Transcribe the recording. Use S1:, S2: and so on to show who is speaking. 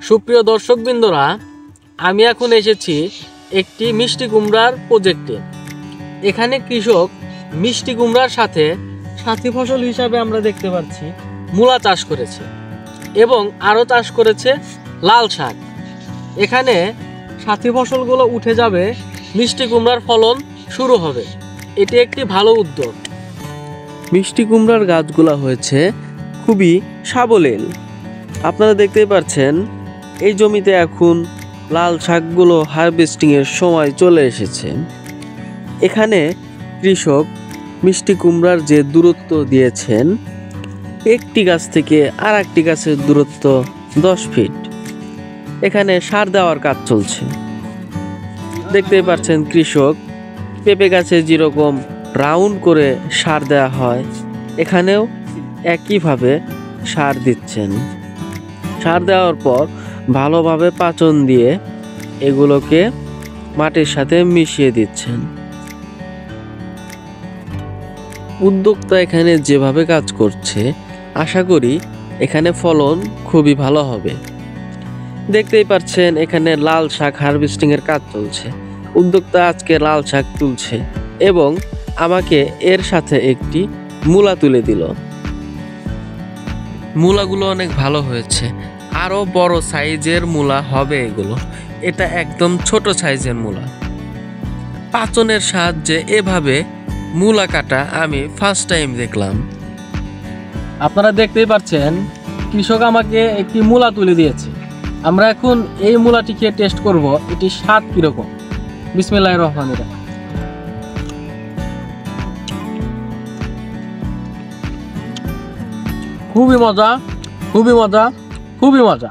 S1: সুপ্রিয় দর্শকবৃন্দরা, আমি এখন এসেছি একটি মিষ্টি কুমড়ার প্রজেক্টে। এখানে কৃষক মিষ্টি কুমড়ার সাথে সাথী ফসল হিসাবে আমরা দেখতে পাচ্ছি মূলা চাষ করেছে এবং আরও চাষ করেছে লাল শাক। এখানে সাথী ফসলগুলো উঠে যাবে, মিষ্টি কুমড়ার ফলন শুরু হবে। এটি একটি ভালো উদ্যোগ।
S2: মিষ্টি কুমড়ার গাছগুলা হয়েছে খুবই সাবলীল। আপনারা দেখতেই পাচ্ছেন এই জমিতে এখন লাল শাকগুলো হারভেস্টিংয়ের সময় চলে এসেছে। এখানে কৃষক মিষ্টি কুমড়ার যে দূরত্ব দিয়েছেন, একটি গাছ থেকে আর একটি গাছের দূরত্ব 10 ফিট। এখানে সার দেওয়ার কাজ চলছে। দেখতেই পাচ্ছেন কৃষক পেঁপে গাছে যেরকম রাউন্ড করে সার দেওয়া হয়, এখানেও একইভাবে সার দিচ্ছেন। সার দেওয়ার পর ভালোভাবে পাচন দিয়ে এগুলোকে মাটির সাথে মিশিয়ে দিচ্ছেন। উদ্যোক্তা এখানে যেভাবে কাজ করছে, আশা করি এখানে ফলন খুবই ভালো হবে। দেখতেই পাচ্ছেন এখানে লাল শাক হারভেস্টিংয়ের কাজ চলছে। উদ্যোক্তা আজকে লাল শাক তুলছে এবং আমাকে এর সাথে একটি মূলা তুলে দিল। মূলাগুলো অনেক ভালো হয়েছে, আরও বড় সাইজের মূলা হবে এগুলো। এটা একদম ছোট সাইজের মূলা। পাচনের সাহায্যে এভাবে মূলা কাটা আমি ফার্স্ট টাইম দেখলাম।
S1: আপনারা দেখতেই পাচ্ছেন কৃষক আমাকে একটি মূলা তুলে দিয়েছে। আমরা এখন এই মূলাটি খেয়ে টেস্ট করব, এটি স্বাদ কিরকম। বিসমিল্লাহির রহমানির রহিম। খুবই মজা, খুবই মজা, খুবই মজা।